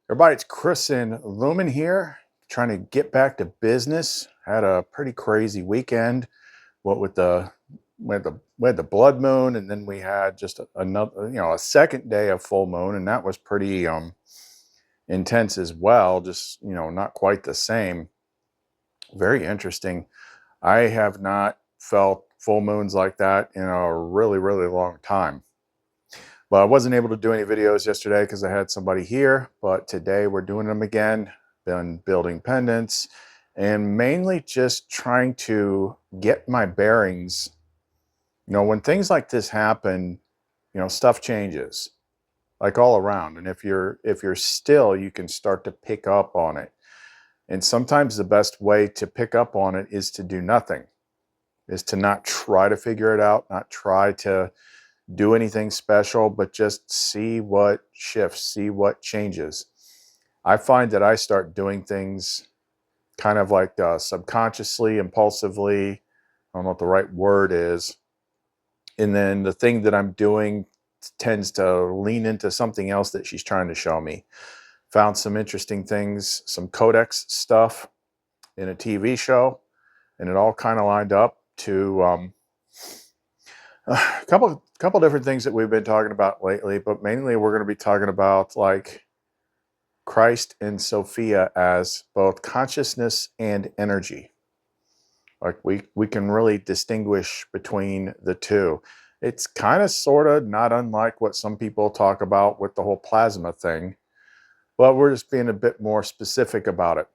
Everybody, it's Chris in Lumen here, trying to get back to business. Had a pretty crazy weekend. What with the we had the blood moon, and then we had just another, a second day of full moon, and that was pretty intense as well. Just not quite the same. Very interesting. I have not felt full moons like that in a really, really long time. But I wasn't able to do any videos yesterday because I had somebody here, but today we're doing them again. Been building pendants and mainly just trying to get my bearings. When things like this happen, stuff changes like all around. And if you're still, you can start to pick up on it. And sometimes the best way to pick up on it is to do nothing, is to not try to figure it out, not try to do anything special, but just see what shifts, see what changes. I find that I start doing things kind of like subconsciously, impulsively. I don't know what the right word is. And then the thing that I'm doing tends to lean into something else that she's trying to show me. Found some interesting things, some codex stuff in a TV show, and it all kind of lined up to a couple different things that we've been talking about lately, but mainly we're going to be talking about like Christ and Sophia as both consciousness and energy. Like we can really distinguish between the two. It's kind of sort of not unlike what some people talk about with the whole plasma thing, but we're just being a bit more specific about it.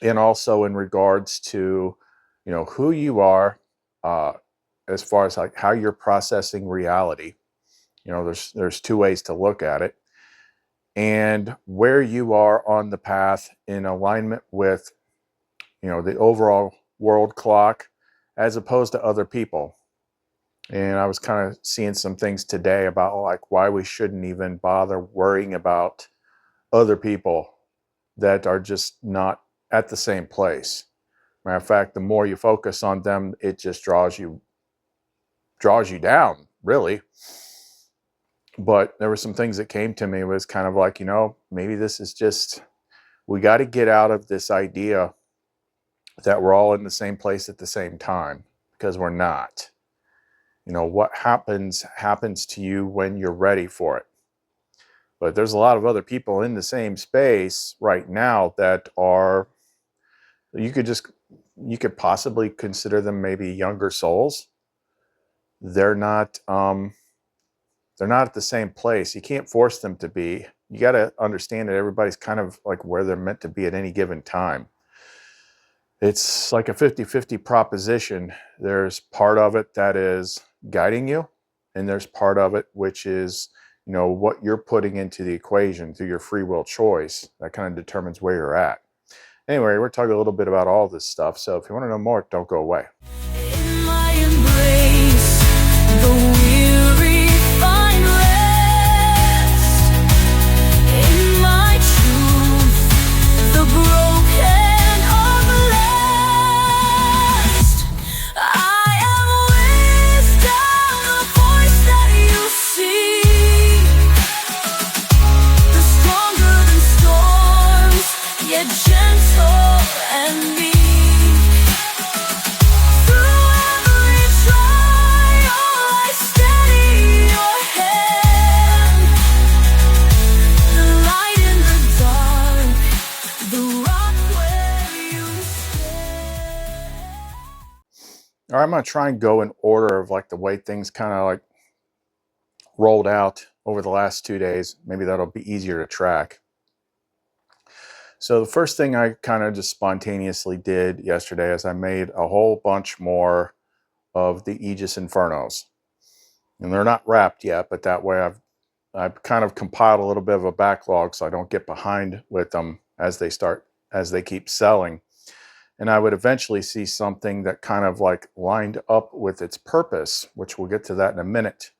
And also in regards to, who you are, as far as like how you're processing reality. There's two ways to look at it, and where you are on the path in alignment with the overall world clock as opposed to other people. And I was kind of seeing some things today about like why we shouldn't even bother worrying about other people that are just not at the same place. Matter of fact, the more you focus on them, it just draws you down, really. But there were some things that came to me. It was kind of like, maybe this is just, we got to get out of this idea that we're all in the same place at the same time, because we're not. What happens to you when you're ready for it. But there's a lot of other people in the same space right now that are, you could possibly consider them maybe younger souls. They're not at the same place. You can't force them to be. You got to understand that everybody's kind of like where they're meant to be at any given time. It's like a 50-50 proposition. There's part of it that is guiding you, and there's part of it which is, what you're putting into the equation through your free will choice. That kind of determines where you're at. Anyway, we're talking a little bit about all this stuff. So if you want to know more, don't go away. In my embrace, the weary find rest. In my truth, the broken are blessed. I am wisdom, the voice that you see. The stronger than storms, yet gentle and meek. All right, I'm going to try and go in order of like the way things kind of like rolled out over the last 2 days. Maybe that'll be easier to track. So the first thing I kind of just spontaneously did yesterday is I made a whole bunch more of the Aegis Infernos. And they're not wrapped yet, but that way I've kind of compiled a little bit of a backlog so I don't get behind with them as they keep selling. And I would eventually see something that kind of like lined up with its purpose, which we'll get to that in a minute.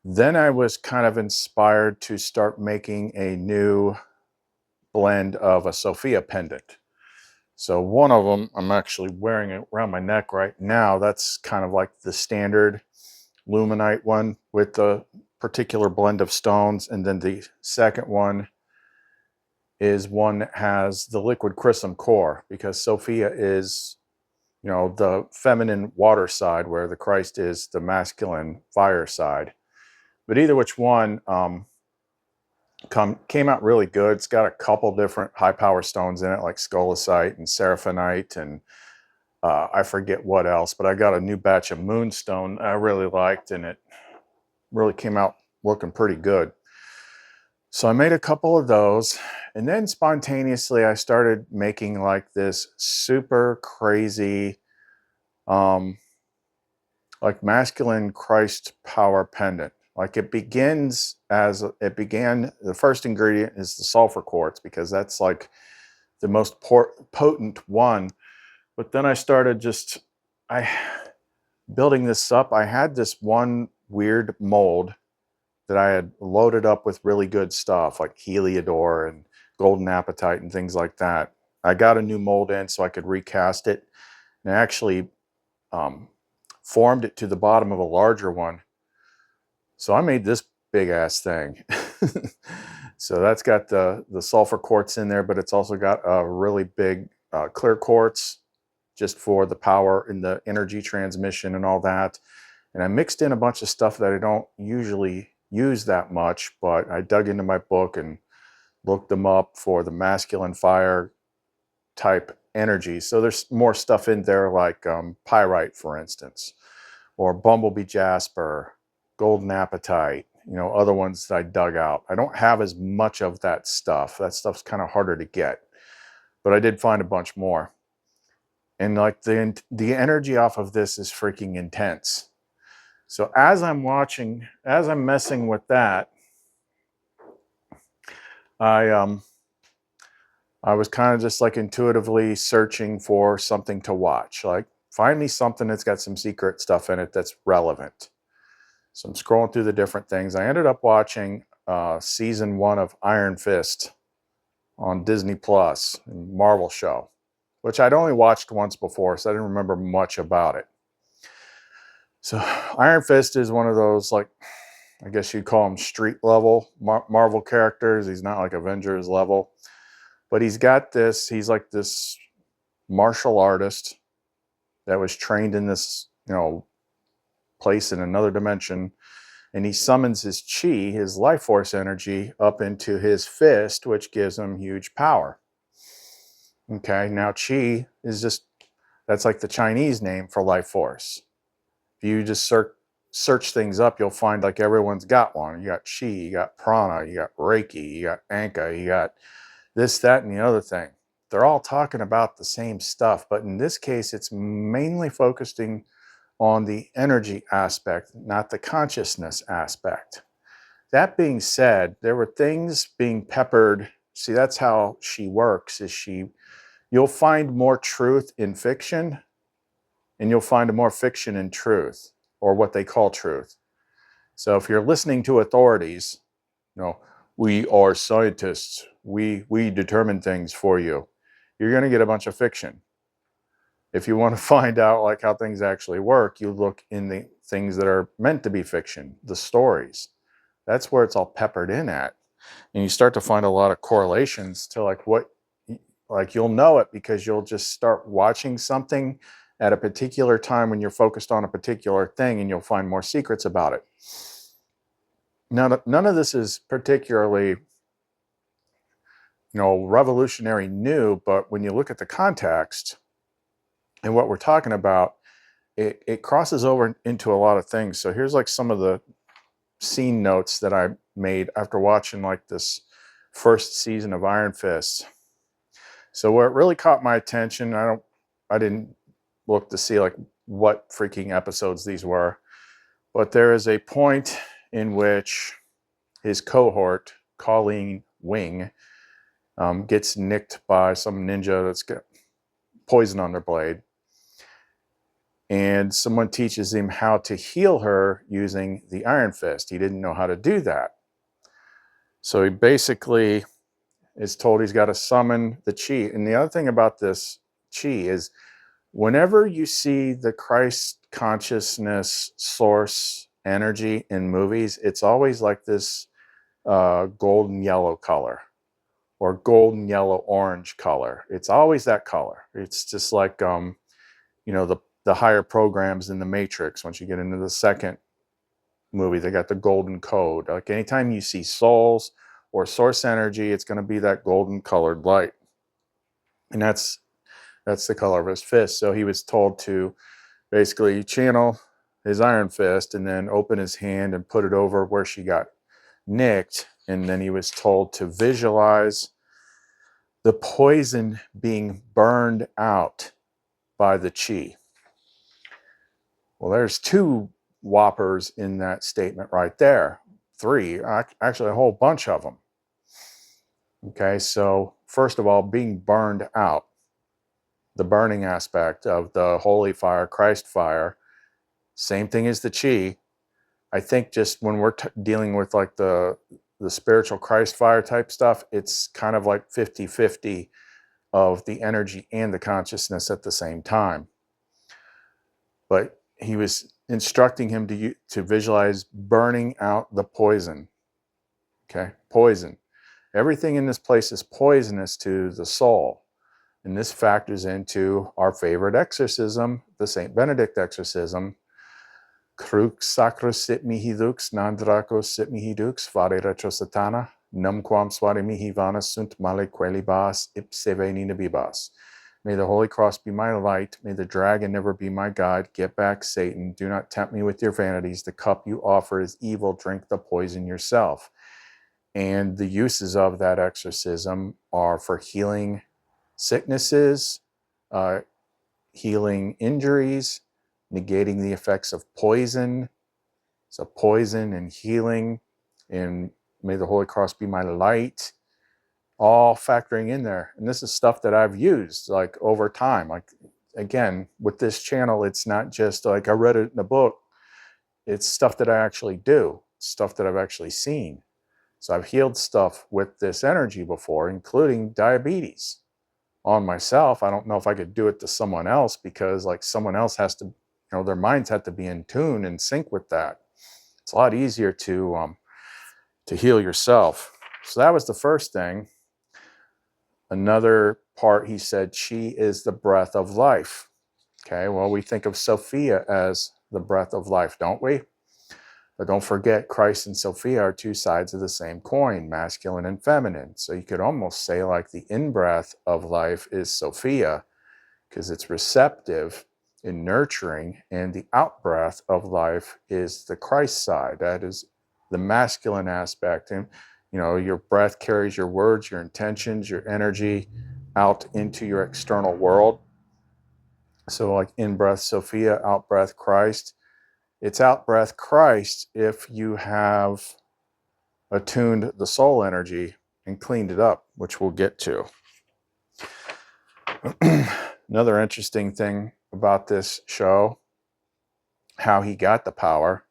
Then I was kind of inspired to start making a new blend of a Sophia pendant. So one of them, I'm actually wearing it around my neck right now. That's kind of like the standard Lumenite one with the particular blend of stones. And then the second one is one that has the liquid crystalline core, because Sophia is, you know, the feminine water side, where the Christ is the masculine fire side. But either which one came out really good. It's got a couple different high power stones in it, like scolasite and seraphonite, and I forget what else, but I got a new batch of moonstone I really liked, and it really came out looking pretty good. So I made a couple of those, and then spontaneously I started making like this super crazy like masculine Christ power pendant. Like it began, the first ingredient is the sulfur quartz, because that's like the most potent one. But then I started building this up. I had this one weird mold that I had loaded up with really good stuff like Heliodor and golden apatite and things like that. I got a new mold in so I could recast it, and I actually formed it to the bottom of a larger one. So I made this big ass thing. So that's got the sulfur quartz in there, but it's also got a really big clear quartz, just for the power and the energy transmission and all that. And I mixed in a bunch of stuff that I don't usually use that much, but I dug into my book and looked them up for the masculine fire type energy. So there's more stuff in there, like pyrite, for instance, or bumblebee jasper, golden apatite, you know, other ones that I dug out. I don't have as much of that stuff. That stuff's kind of harder to get, but I did find a bunch more. And like the energy off of this is freaking intense. So as I'm messing with that, I was kind of just like intuitively searching for something to watch. Like, find me something that's got some secret stuff in it that's relevant. So I'm scrolling through the different things. I ended up watching season 1 of Iron Fist on Disney Plus, Marvel show, which I'd only watched once before, so I didn't remember much about it. So Iron Fist is one of those, like, I guess you'd call him street level Marvel characters. He's not like Avengers level, but he's like this martial artist that was trained in this, you know, place in another dimension, and he summons his chi, his life force energy, up into his fist, which gives him huge power. Okay, now chi is that's like the Chinese name for life force. If you just search things up, you'll find like everyone's got one. You got chi, you got prana, you got reiki, you got anka, you got this, that, and the other thing. They're all talking about the same stuff, but in this case, it's mainly focusing on the energy aspect, not the consciousness aspect. That being said, there were things being peppered. See, that's how she works, you'll find more truth in fiction, and you'll find more fiction in truth, or what they call truth. So if you're listening to authorities, you know, we are scientists, we determine things for you, you're going to get a bunch of fiction. If you want to find out like how things actually work, you look in the things that are meant to be fiction, the stories. That's where it's all peppered in at. And you start to find a lot of correlations to like you'll know it because you'll just start watching something at a particular time when you're focused on a particular thing, and you'll find more secrets about it. Now, none of this is particularly, you know, revolutionary new, but when you look at the context and what we're talking about, it crosses over into a lot of things. So here's like some of the scene notes that I made after watching like this first season of Iron Fist. So where it really caught my attention, I didn't look to see like what freaking episodes these were, but there is a point in which his cohort, Colleen Wing, gets nicked by some ninja that's got poison on their blade. And someone teaches him how to heal her using the Iron Fist. He didn't know how to do that. So he basically is told he's got to summon the chi. And the other thing about this chi is whenever you see the Christ consciousness source energy in movies, it's always like this golden yellow color, or golden yellow orange color. It's always that color. It's just like the higher programs in the Matrix. Once you get into the second movie, they got the golden code. Like anytime you see souls or source energy, it's going to be that golden colored light. And that's the color of his fist. So he was told to basically channel his iron fist and then open his hand and put it over where she got nicked. And then he was told to visualize the poison being burned out by the chi. Well, there's 2 whoppers in that statement right there. 3, actually a whole bunch of them. Okay, so first of all, being burned out, the burning aspect of the holy fire, Christ fire, same thing as the chi. I think just when we're dealing with like the spiritual Christ fire type stuff, it's kind of like 50-50 of the energy and the consciousness at the same time. But he was instructing him to visualize burning out the poison. Okay, poison. Everything in this place is poisonous to the soul. And this factors into our favorite exorcism, the St. Benedict exorcism. Crux sacros sit mihi dux, nandracos sit mihi dux, vade retro satana, numquam suade mihi vanas sunt male quelibas ipse venina bibas. May the Holy Cross be my light. May the dragon never be my God. Get back, Satan. Do not tempt me with your vanities. The cup you offer is evil. Drink the poison yourself. And the uses of that exorcism are for healing sicknesses, healing injuries, negating the effects of poison. So poison and healing. And may the Holy Cross be my light. All factoring in there. And this is stuff that I've used like over time. Like again, with this channel, it's not just like I read it in a book. It's stuff that I actually do, stuff that I've actually seen. So I've healed stuff with this energy before, including diabetes on myself. I don't know if I could do it to someone else because like someone else has to, their minds have to be in tune and sync with that. It's a lot easier to heal yourself. So that was the first thing. Another part, he said, chi is the breath of life. Okay, well, we think of Sophia as the breath of life, don't we? But don't forget, Christ and Sophia are 2 sides of the same coin, masculine and feminine. So you could almost say like the in-breath of life is Sophia because it's receptive and nurturing, and the out-breath of life is the Christ side. That is the masculine aspect. And your breath carries your words, your intentions, your energy out into your external world. So like in-breath Sophia, out-breath Christ. It's out-breath Christ if you have attuned the soul energy and cleaned it up, which we'll get to. Another interesting thing about this show, how he got the power.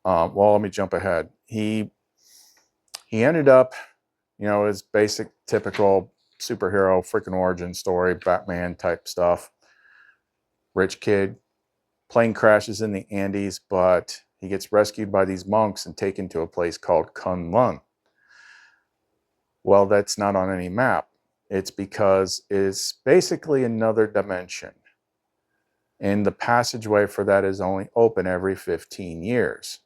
Well, let me jump ahead. He ended up, his basic, typical superhero freaking origin story, Batman type stuff. Rich kid, plane crashes in the Andes, but he gets rescued by these monks and taken to a place called Kunlun. Well, that's not on any map. It's because it's basically another dimension. And the passageway for that is only open every 15 years.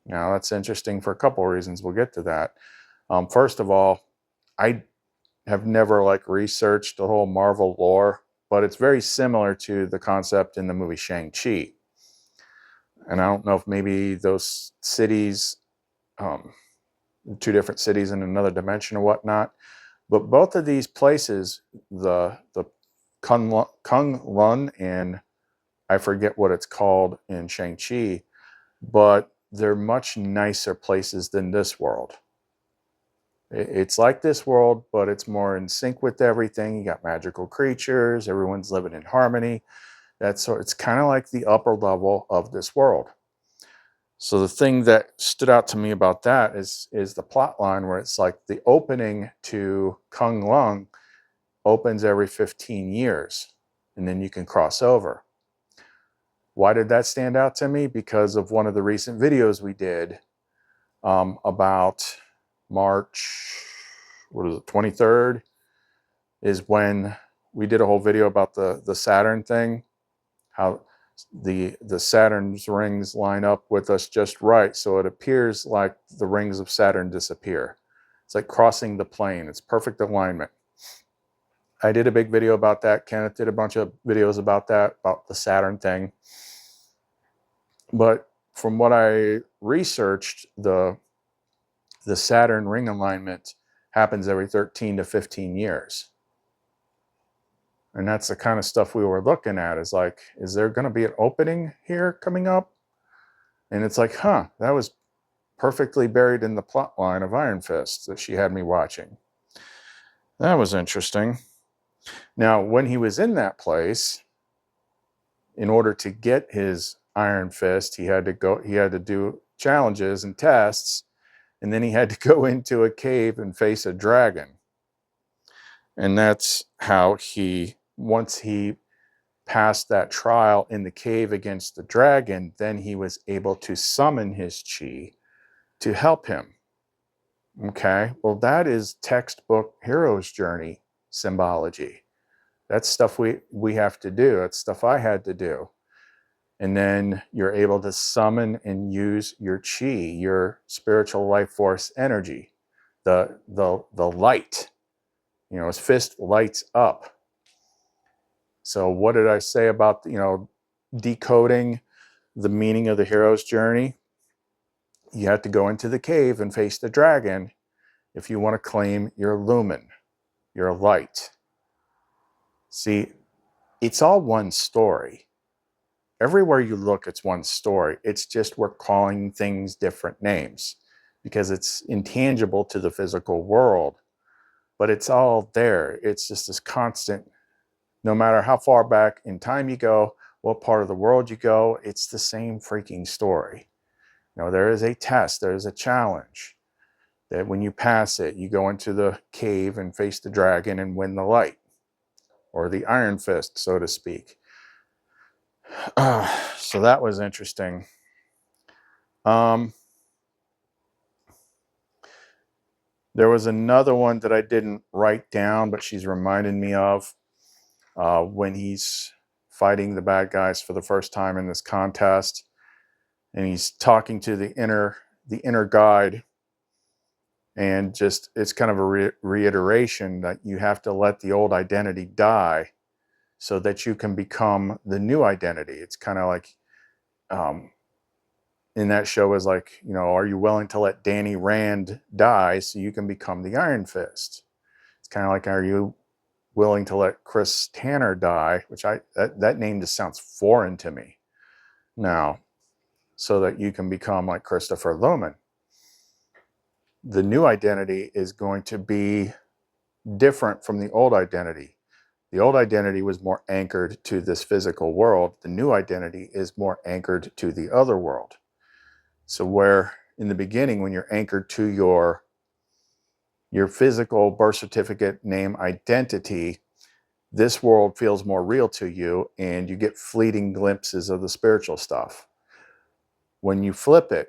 Now, that's interesting for a couple of reasons. We'll get to that. First of all, I have never researched the whole Marvel lore, but it's very similar to the concept in the movie Shang-Chi. And I don't know if maybe those cities, 2 different cities in another dimension or whatnot, but both of these places, the Kunlun and I forget what it's called in Shang-Chi, but they're much nicer places than this world. It's like this world, but it's more in sync with everything. You got magical creatures, everyone's living in harmony. It's kind of like the upper level of this world. So the thing that stood out to me about that is the plot line where it's like the opening to Kunlun opens every 15 years, and then you can cross over. Why did that stand out to me? Because of one of the recent videos we did about March what is it, 23rd, is when we did a whole video about the Saturn thing, how the Saturn's rings line up with us just right, so it appears like the rings of Saturn disappear. It's like crossing the plane. It's perfect alignment. I did a big video about that. Kenneth did a bunch of videos about that, about the Saturn thing. But from what I researched, the Saturn ring alignment happens every 13 to 15 years. And that's the kind of stuff we were looking at, is like, is there going to be an opening here coming up? And it's like, huh, that was perfectly buried in the plot line of Iron Fist that she had me watching. That was interesting. Now, when he was in that place, in order to get his Iron Fist, he had to do challenges and tests, and then he had to go into a cave and face a dragon. And that's how once he passed that trial in the cave against the dragon, then he was able to summon his chi to help him. Okay, well, that is textbook hero's journey symbology. That's stuff we have to do. That's stuff I had to do. And then you're able to summon and use your chi, your spiritual life force energy, the light. You know, his fist lights up. So what did I say about, decoding the meaning of the hero's journey? You have to go into the cave and face the dragon if you want to claim your lumen, your light. See, it's all one story. Everywhere you look, it's one story. It's just we're calling things different names because it's intangible to the physical world, but it's all there. It's just this constant, no matter how far back in time you go, what part of the world you go, it's the same freaking story. There is a test, there is a challenge that when you pass it, you go into the cave and face the dragon and win the light, or the Iron Fist, so to speak. So that was interesting. There was another one that I didn't write down, but she's reminded me of when he's fighting the bad guys for the first time in this contest, and he's talking to the inner guide, and just it's kind of a reiteration that you have to let the old identity die so that you can become the new identity. It's kind of like in that show is like, are you willing to let Danny Rand die so you can become the Iron Fist? It's kind of like, are you willing to let Chris Tanner die, which that name just sounds foreign to me now, so that you can become like Christopher Lumen. The new identity is going to be different from the old identity. The old identity was more anchored to this physical world. The new identity is more anchored to the other world. So where in the beginning, when you're anchored to your physical birth certificate name identity, this world feels more real to you and you get fleeting glimpses of the spiritual stuff. When you flip it,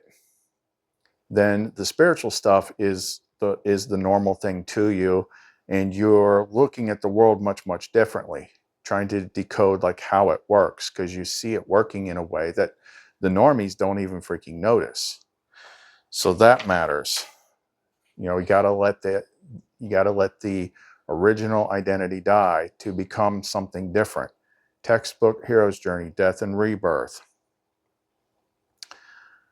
then the spiritual stuff is the normal thing to you, and you're looking at the world much, much differently, trying to decode like how it works, because you see it working in a way that the normies don't even freaking notice. So that matters. You gotta let the original identity die to become something different. Textbook hero's journey, death and rebirth.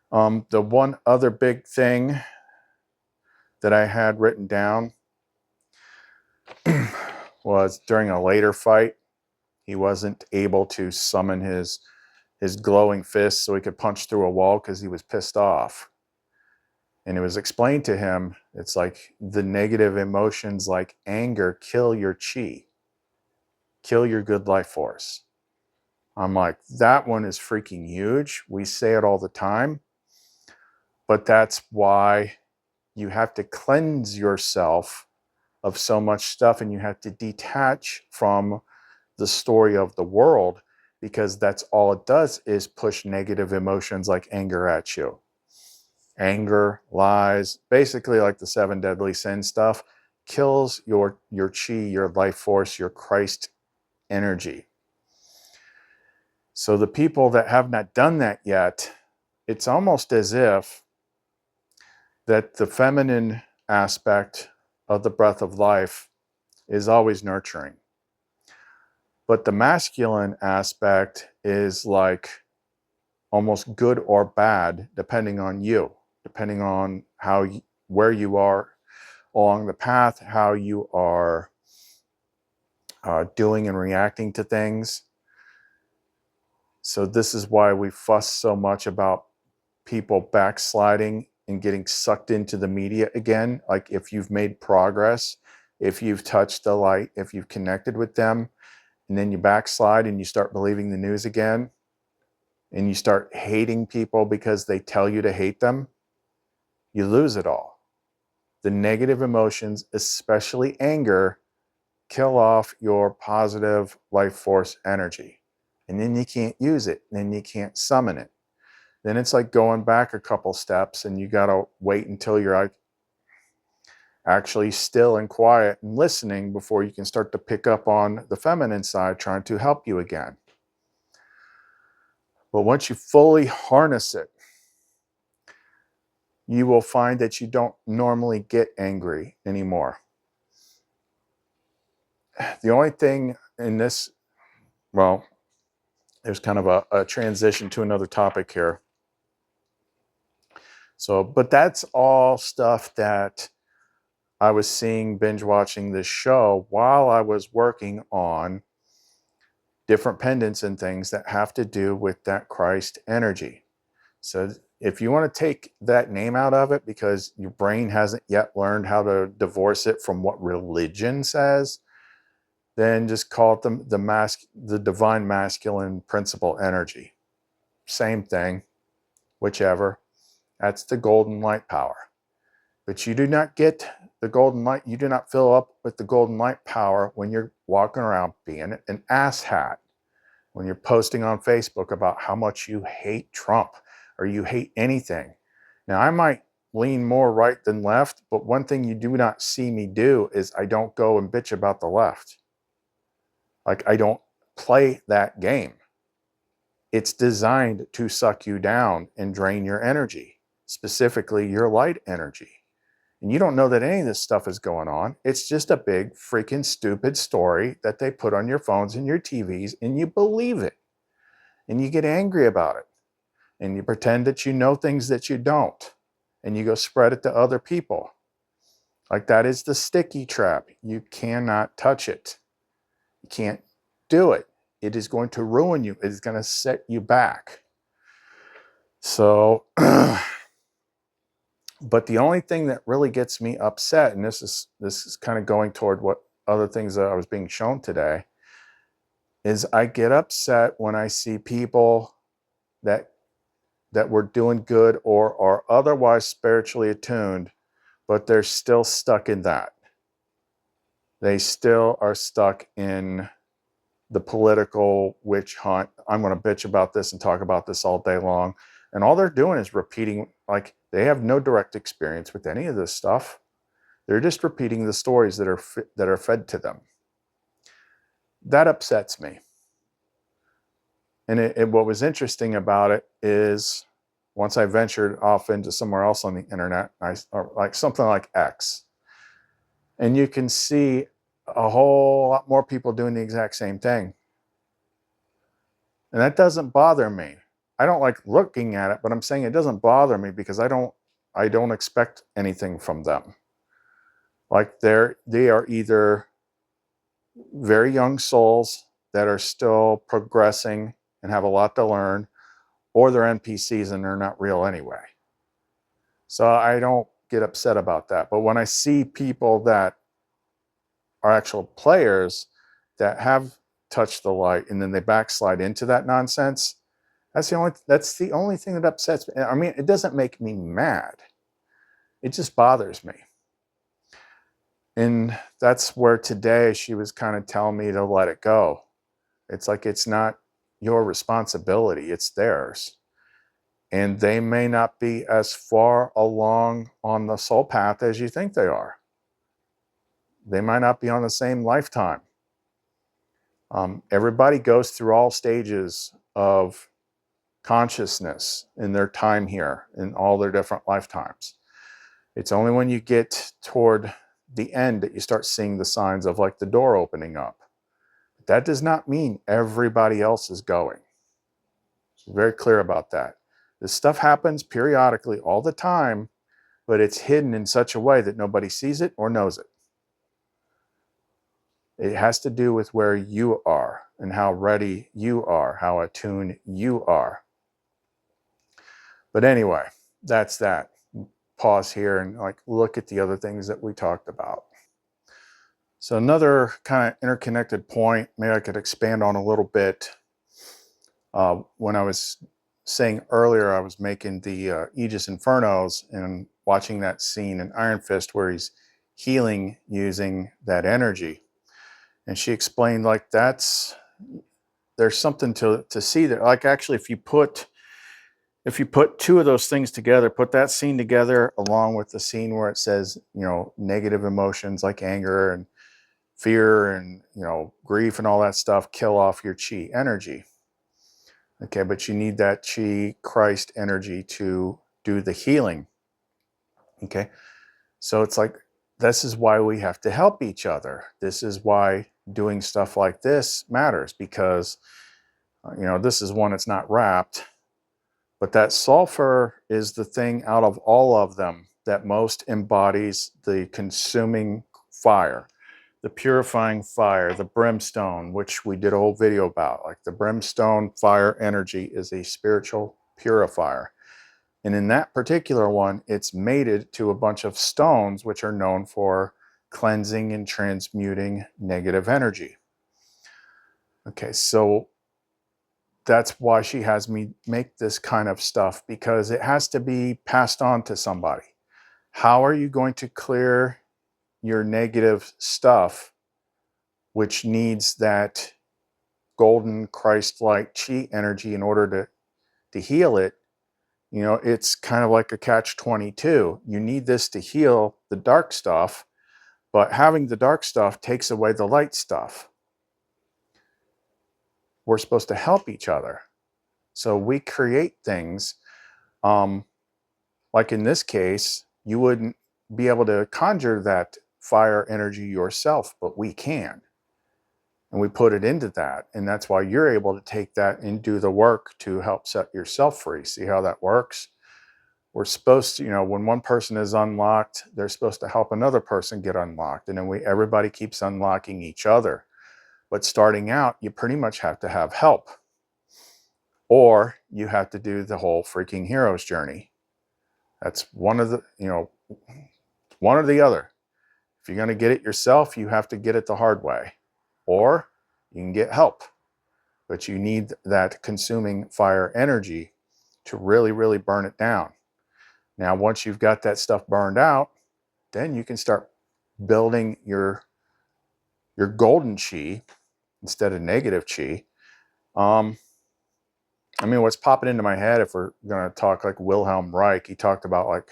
The one other big thing that I had written down was during a later fight, he wasn't able to summon his glowing fist so he could punch through a wall because he was pissed off. And it was explained to him, it's like the negative emotions like anger kill your chi, kill your good life force. I'm like, that one is freaking huge. We say it all the time, but that's why you have to cleanse yourself of so much stuff, and you have to detach from the story of the world, because that's all it does is push negative emotions like anger at you. Anger, lies, basically like the 7 deadly sin stuff. kills your chi, your life force, your Christ energy. So the people that have not done that yet, it's almost as if that the feminine aspect of the breath of life is always nurturing. But the masculine aspect is like almost good or bad, depending on you, depending on where you are along the path, how you are doing and reacting to things. So this is why we fuss so much about people backsliding and getting sucked into the media again. Like if you've made progress, if you've touched the light, if you've connected with them, and then you backslide and you start believing the news again, and you start hating people because they tell you to hate them, you lose it all. The negative emotions, especially anger, kill off your positive life force energy. And then you can't use it. And then you can't summon it. Then it's like going back a couple steps and you got to wait until you're actually still and quiet and listening before you can start to pick up on the feminine side trying to help you again. But once you fully harness it, you will find that you don't normally get angry anymore. The only thing in this, well, there's kind of a transition to another topic here. So, but that's all stuff that I was seeing, binge watching this show while I was working on different pendants and things that have to do with that Christ energy. So if you want to take that name out of it because your brain hasn't yet learned how to divorce it from what religion says, then just call it the divine masculine principle energy. Same thing, whichever. That's the golden light power. But you do not get the golden light. You do not fill up with the golden light power when you're walking around being an asshat, when you're posting on Facebook about how much you hate Trump or you hate anything. Now, I might lean more right than left, but one thing you do not see me do is I don't go and bitch about the left. Like, I don't play that game. It's designed to suck you down and drain your energy, specifically your light energy. And you don't know that any of this stuff is going on. It's just a big freaking stupid story that they put on your phones and your TVs, and you believe it. And you get angry about it. And you pretend that you know things that you don't. And you go spread it to other people. Like, that is the sticky trap. You cannot touch it. You can't do it. It is going to ruin you. It is going to set you back. So, but the only thing that really gets me upset, and this is kind of going toward what other things that I was being shown today, is I get upset when I see people that were doing good or are otherwise spiritually attuned, but they're still stuck in that. They still are stuck in the political witch hunt. I'm going to bitch about this and talk about this all day long. And all they're doing is repeating, like, they have no direct experience with any of this stuff. They're just repeating the stories that are fed to them. That upsets me. And what was interesting about it is once I ventured off into somewhere else on the internet, or like something like X, and you can see a whole lot more people doing the exact same thing. And that doesn't bother me. I don't like looking at it, but I'm saying it doesn't bother me because I don't expect anything from them. Like, they are either very young souls that are still progressing and have a lot to learn, or they're NPCs and they're not real anyway. So I don't get upset about that. But when I see people that are actual players that have touched the light and then they backslide into that nonsense, that's the only thing that upsets me. I mean, it doesn't make me mad. It just bothers me. And that's where today she was kind of telling me to let it go. It's like, it's not your responsibility, it's theirs. And they may not be as far along on the soul path as you think they are. They might not be on the same lifetime. Everybody goes through all stages of consciousness in their time here, in all their different lifetimes. It's only when you get toward the end that you start seeing the signs of like the door opening up. That does not mean everybody else is going. So very clear about that. This stuff happens periodically all the time, but it's hidden in such a way that nobody sees it or knows it. It has to do with where you are and how ready you are, how attuned you are. But anyway, that's that. Pause here and like look at the other things that we talked about. So another kind of interconnected point, maybe I could expand on a little bit. When I was saying earlier, I was making the Aegis Infernos and watching that scene in Iron Fist where he's healing using that energy. And she explained like there's something to see there. Like actually, if you put two of those things together, put that scene together along with the scene where it says, negative emotions like anger and fear and, grief and all that stuff, kill off your chi energy. Okay, but you need that chi Christ energy to do the healing. Okay, so it's like, this is why we have to help each other. This is why doing stuff like this matters, because, this is one that's not wrapped. But that sulfur is the thing out of all of them that most embodies the consuming fire, the purifying fire, the brimstone, which we did a whole video about. Like the brimstone fire energy is a spiritual purifier. And in that particular one, it's mated to a bunch of stones, which are known for cleansing and transmuting negative energy. Okay, so that's why she has me make this kind of stuff, because it has to be passed on to somebody. How are you going to clear your negative stuff, which needs that golden Christ-like chi energy in order to heal it? It's kind of like a catch-22. You need this to heal the dark stuff, but having the dark stuff takes away the light stuff. We're supposed to help each other. So we create things, like in this case, you wouldn't be able to conjure that fire energy yourself, but we can. And we put it into that. And that's why you're able to take that and do the work to help set yourself free. See how that works? We're supposed to, when one person is unlocked, they're supposed to help another person get unlocked. And then everybody keeps unlocking each other. But starting out, you pretty much have to have help. Or you have to do the whole freaking hero's journey. That's one of the, one or the other. If you're going to get it yourself, you have to get it the hard way. Or you can get help. But you need that consuming fire energy to really, really burn it down. Now, once you've got that stuff burned out, then you can start building your golden chi instead of negative chi. What's popping into my head, if we're going to talk like Wilhelm Reich, he talked about like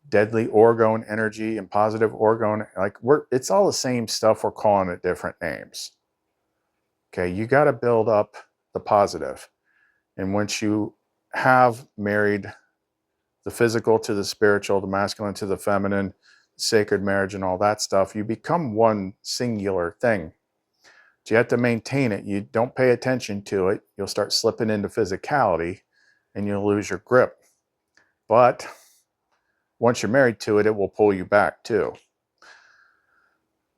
deadly orgone energy and positive orgone. Like it's all the same stuff. We're calling it different names. Okay, you got to build up the positive. And once you have married the physical to the spiritual, the masculine to the feminine, sacred marriage and all that stuff, you become one singular thing. But you have to maintain it. You don't pay attention to it, you'll start slipping into physicality and you'll lose your grip. But once you're married to it, it will pull you back too.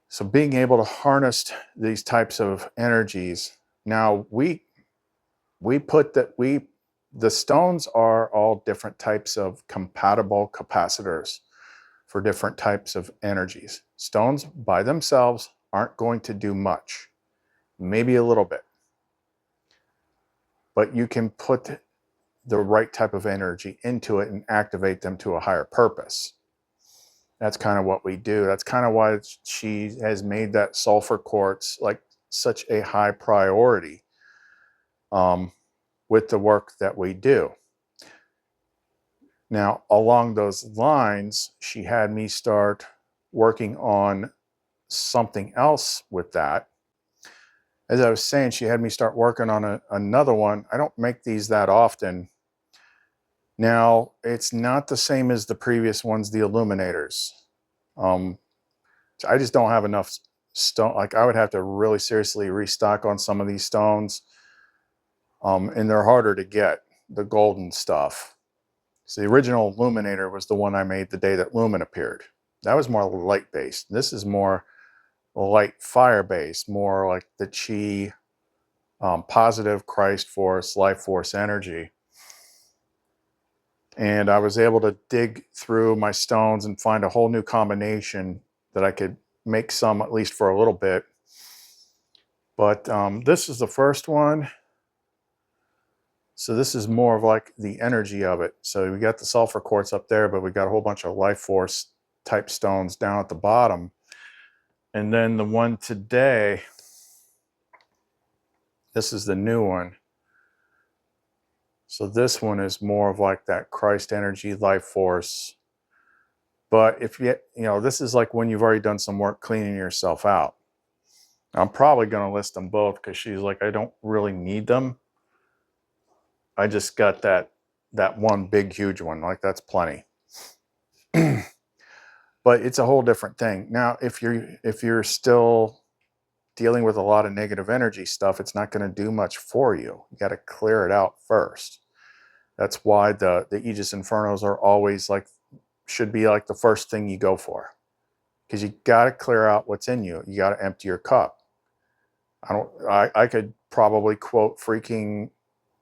So being able to harness these types of energies. Now we put that the stones are all different types of compatible capacitors for different types of energies. Stones by themselves aren't going to do much, maybe a little bit. But you can put the right type of energy into it and activate them to a higher purpose. That's kind of what we do. That's kind of why she has made that sulfur quartz like such a high priority with the work that we do. Now, along those lines, she had me start working on something else with that. As I was saying, she had me start working on another one. I don't make these that often. Now, it's not the same as the previous ones, the illuminators. I just don't have enough stone. Like, I would have to really seriously restock on some of these stones. And they're harder to get, the golden stuff. So the original illuminator was the one I made the day that Lumen appeared. That was more light based. This is more light fire based, more like the chi, positive Christ force, life force energy. And I was able to dig through my stones and find a whole new combination that I could make some, at least for a little bit. But this is the first one. So this is more of like the energy of it. So we got the sulfur quartz up there, but we got a whole bunch of life force type stones down at the bottom. And then the one today, this is the new one. So this one is more of like that Christ energy, life force. But if you know, this is like when you've already done some work cleaning yourself out. I'm probably going to list them both because she's like, I don't really need them. I just got that one big, huge one. Like, that's plenty. But it's a whole different thing. Now, if you're still dealing with a lot of negative energy stuff, it's not going to do much for you. You got to clear it out first. That's why the Aegis Infernos are always like, should be like the first thing you go for, because you got to clear out what's in you. You got to empty your cup. I could probably quote freaking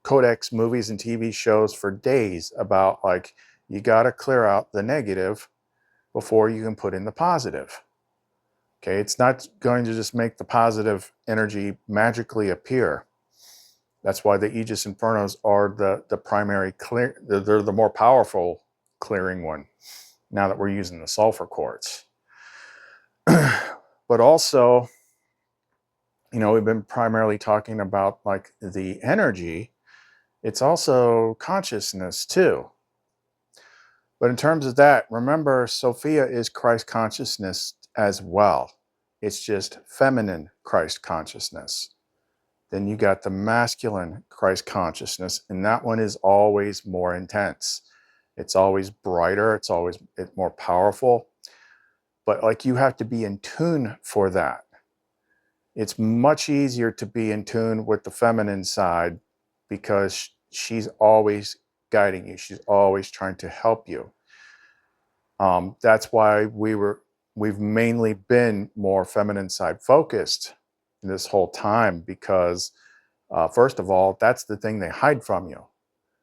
Codex movies and TV shows for days about, like, you got to clear out the negative before you can put in the positive. Okay, it's not going to just make the positive energy magically appear. That's why the Aegis Infernos are the primary clear. They're the more powerful clearing one, now that we're using the sulfur quartz. But also, you know, we've been primarily talking about like the energy. It's also consciousness too. But in terms of that, remember, Sophia is Christ consciousness as well. It's just feminine Christ consciousness. Then you got the masculine Christ consciousness, and that one is always more intense. It's always brighter. It's more powerful. But like, you have to be in tune for that. It's much easier to be in tune with the feminine side because she's always guiding you. She's always trying to help you. That's why we've mainly been more feminine side focused this whole time, because first of all, that's the thing they hide from you.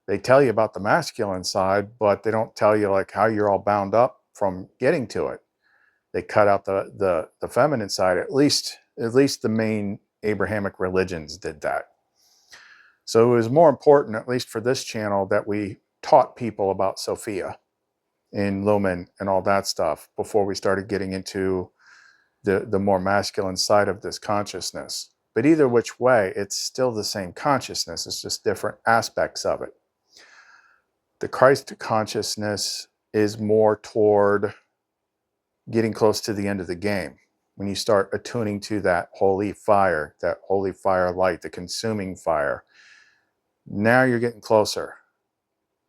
They tell you about the masculine side, but they don't tell you like how you're all bound up from getting to it. They cut out the feminine side. At least the main Abrahamic religions did that. So it was more important, at least for this channel, that we taught people about Sophia in Lumen and all that stuff before we started getting into the more masculine side of this consciousness. But either which way, it's still the same consciousness. It's just different aspects of it. The Christ consciousness is more toward getting close to the end of the game. When you start attuning to that holy fire light, the consuming fire, now you're getting closer.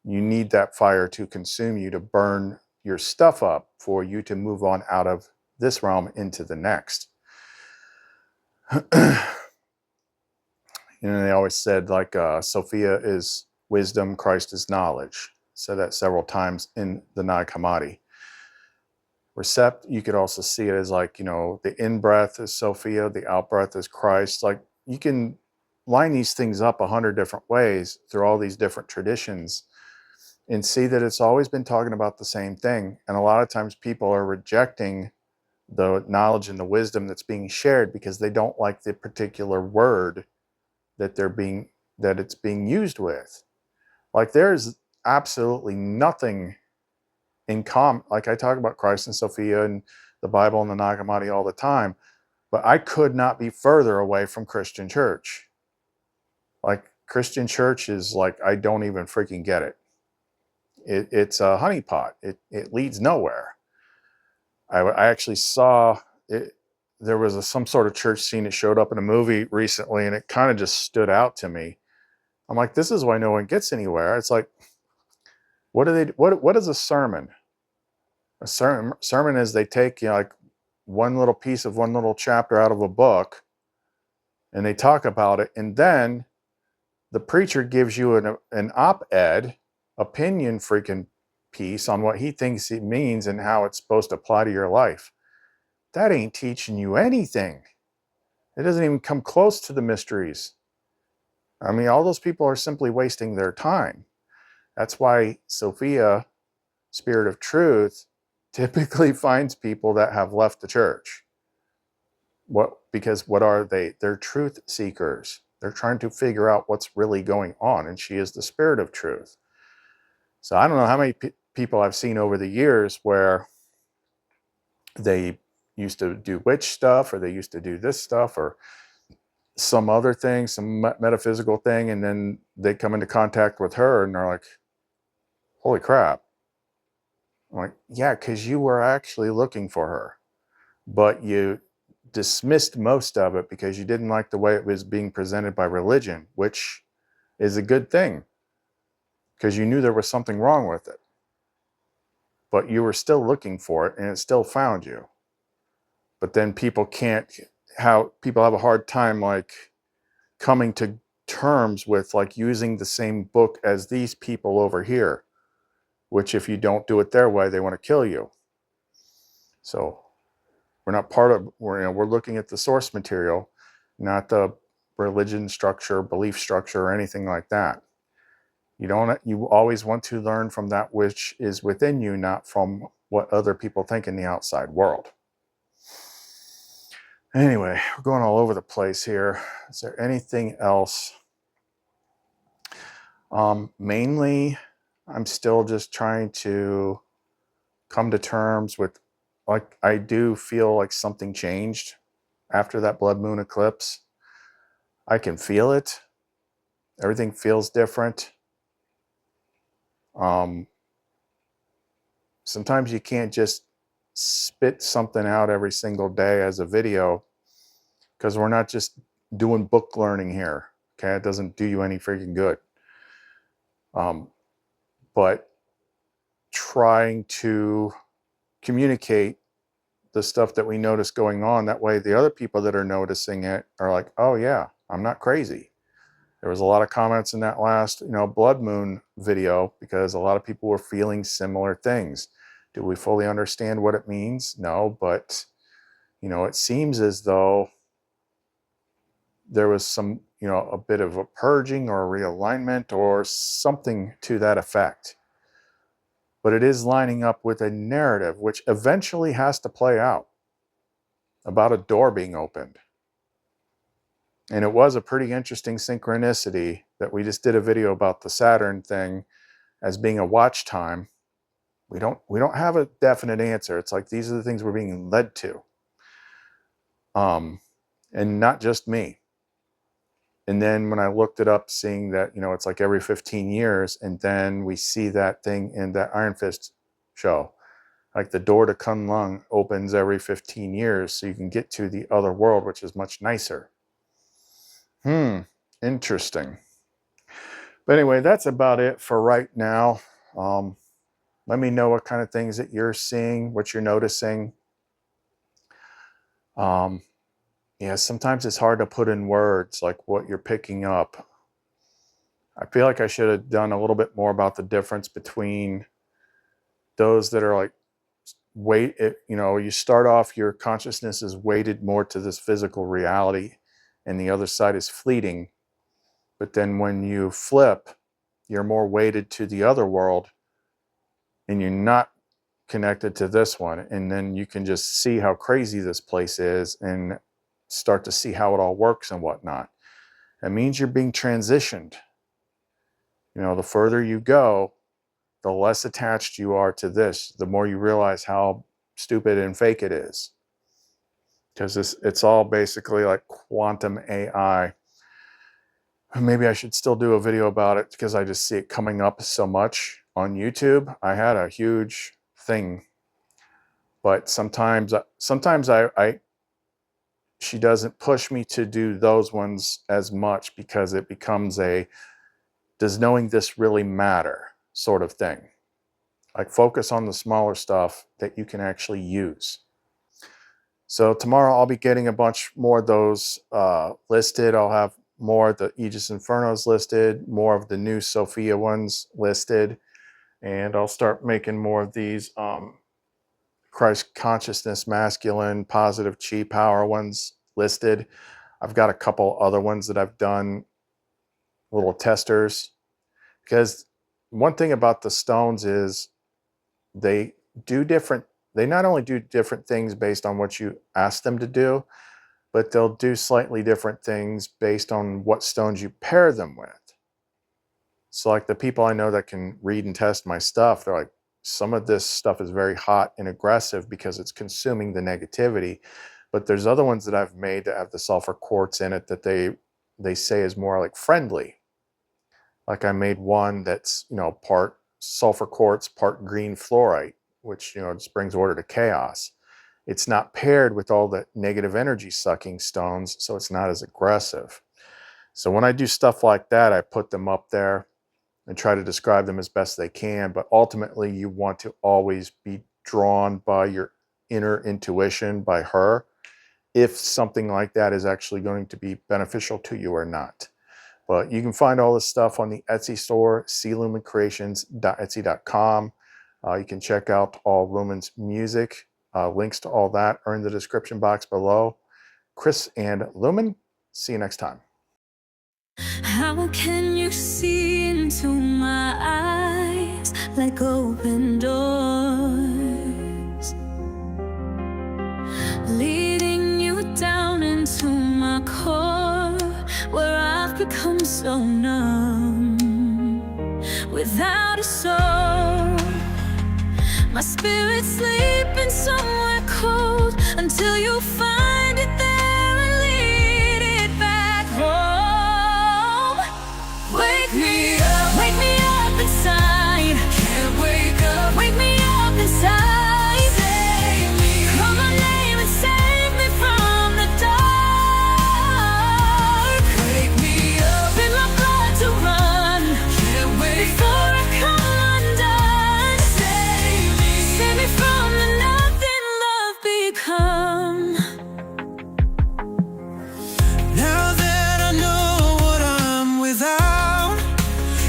You need that fire to consume you, to burn your stuff up for you to move on out of this realm into the next. You know, they always said, like, Sophia is wisdom, Christ is knowledge. Said that several times in the Nag Hammadi. Recept, you could also see it as like, you know, the in-breath is Sophia, the out-breath is Christ. Like, you can line these things up 100 different ways through all these different traditions and see that it's always been talking about the same thing. And a lot of times people are rejecting the knowledge and the wisdom that's being shared because they don't like the particular word that it's being used with. Like, there's absolutely nothing in common. Like, I talk about Christ and Sophia and the Bible and the Nag Hammadi all the time, but I could not be further away from Christian church. Like, Christian church is like, I don't even freaking get it. It's a honeypot. It leads nowhere. I actually saw it. There was some sort of church scene that showed up in a movie recently, and it kind of just stood out to me. I'm like, this is why no one gets anywhere. It's like, what is a sermon? A sermon is they take, like one little piece of one little chapter out of a book and they talk about it, and then the preacher gives you an op-ed opinion freaking piece on what he thinks it means and how it's supposed to apply to your life. That ain't teaching you anything. It doesn't even come close to the mysteries. I mean, all those people are simply wasting their time. That's why Sophia, Spirit of Truth, typically finds people that have left the church. Because what are they? They're truth seekers. They're trying to figure out what's really going on, and she is the Spirit of Truth. So I don't know how many people I've seen over the years where they used to do witch stuff, or they used to do this stuff, or some other thing, some metaphysical thing, and then they come into contact with her and they're like, holy crap. I'm like, yeah, because you were actually looking for her, but you dismissed most of it because you didn't like the way it was being presented by religion, which is a good thing because you knew there was something wrong with it, but you were still looking for it and it still found you. But then people have a hard time like coming to terms with like using the same book as these people over here, which if you don't do it their way, they want to kill you. So we're not part of, we're looking at the source material, not the religion structure, belief structure, or anything like that. You always want to learn from that which is within you, not from what other people think in the outside world. Anyway, we're going all over the place here. Is there anything else? Mainly, I'm still just trying to come to terms with, like, I do feel like something changed after that blood moon eclipse. I can feel it. Everything feels different. Sometimes you can't just spit something out every single day as a video because we're not just doing book learning here. Okay, it doesn't do you any freaking good. But trying to communicate the stuff that we notice going on, that way the other people that are noticing it are like, oh yeah, I'm not crazy. There was a lot of comments in that last, blood moon video because a lot of people were feeling similar things. Do we fully understand what it means? No, but it seems as though there was some, a bit of a purging or a realignment or something to that effect. But it is lining up with a narrative which eventually has to play out about a door being opened. And it was a pretty interesting synchronicity that we just did a video about the Saturn thing as being a watch time. We don't have a definite answer. It's like these are the things we're being led to. And not just me. And then when I looked it up, seeing that, it's like every 15 years, and then we see that thing in that Iron Fist show. Like the door to Kunlun opens every 15 years so you can get to the other world, which is much nicer. Interesting. But anyway, that's about it for right now. Let me know what kind of things that you're seeing, what you're noticing. Yeah, sometimes it's hard to put in words like what you're picking up. I feel like I should have done a little bit more about the difference between those that are like you start off, your consciousness is weighted more to this physical reality and the other side is fleeting. But then when you flip, you're more weighted to the other world and you're not connected to this one. And then you can just see how crazy this place is and start to see how it all works and whatnot. It means you're being transitioned. The further you go, the less attached you are to this, the more you realize how stupid and fake it is. Because it's all basically like quantum AI. Maybe I should still do a video about it because I just see it coming up so much on YouTube. I had a huge thing but sometimes she doesn't push me to do those ones as much because it becomes a, does knowing this really matter sort of thing. Like, focus on the smaller stuff that you can actually use. So tomorrow I'll be getting a bunch more of those listed. I'll have more of the Aegis Infernos listed, more of the new Sophia ones listed, and I'll start making more of these Christ Consciousness Masculine Positive Chi Power ones listed. I've got a couple other ones that I've done, little testers, because one thing about the stones is they not only do different things based on what you ask them to do, but they'll do slightly different things based on what stones you pair them with. So like the people I know that can read and test my stuff, they're like, some of this stuff is very hot and aggressive because it's consuming the negativity. But there's other ones that I've made that have the sulfur quartz in it that they say is more like friendly. Like I made one that's, part sulfur quartz, part green fluorite, which, just brings order to chaos. It's not paired with all the negative energy sucking stones, so it's not as aggressive. So when I do stuff like that, I put them up there and try to describe them as best they can. But ultimately, you want to always be drawn by your inner intuition, by her, if something like that is actually going to be beneficial to you or not. But you can find all this stuff on the Etsy store, clumencreations.etsy.com. You can check out all Lumen's music. Links to all that are in the description box below. Chris and Lumen, see you next time. How can you see into my eyes like open doors, leading you down into my core, where I've become so numb without a soul? My spirit's sleeping somewhere cold until you find it there and lead it back home. Wake me up inside. Can't wake up. Wake me up inside. Save me. Call my name and save me from the dark. Wake me up in my blood to run. Can't wait before I come undone. Save me from the nothing love become. Now that I know what I'm without,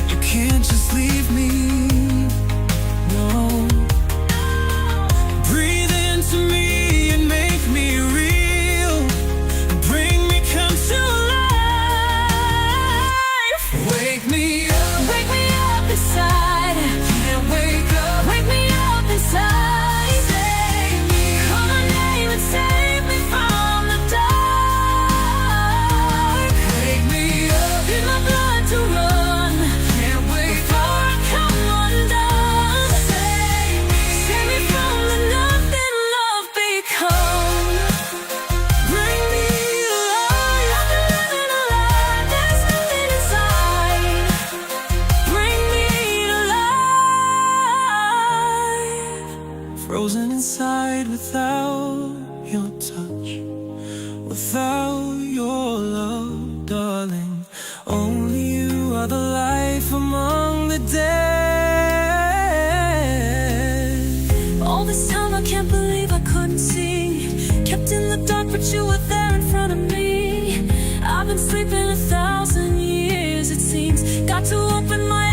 you can't just leave me. No. Breathe into me and make me real. Bring me come to life. Wake me up inside. Can't wake up. Wake me up inside. Save me. Call my name and save me from the dark. Wake me up in my blood to run. Can't wait before I come undone. Save me from the nothing love become. Bring me alive. I'm living alive. There's nothing inside. Bring me to life. Frozen inside without your touch, without your love, darling. Only you are the life among the dead. All this time I can't believe I couldn't see. Kept in the dark but you were there in front of me. I've been sleeping 1,000 years it seems. Got to open my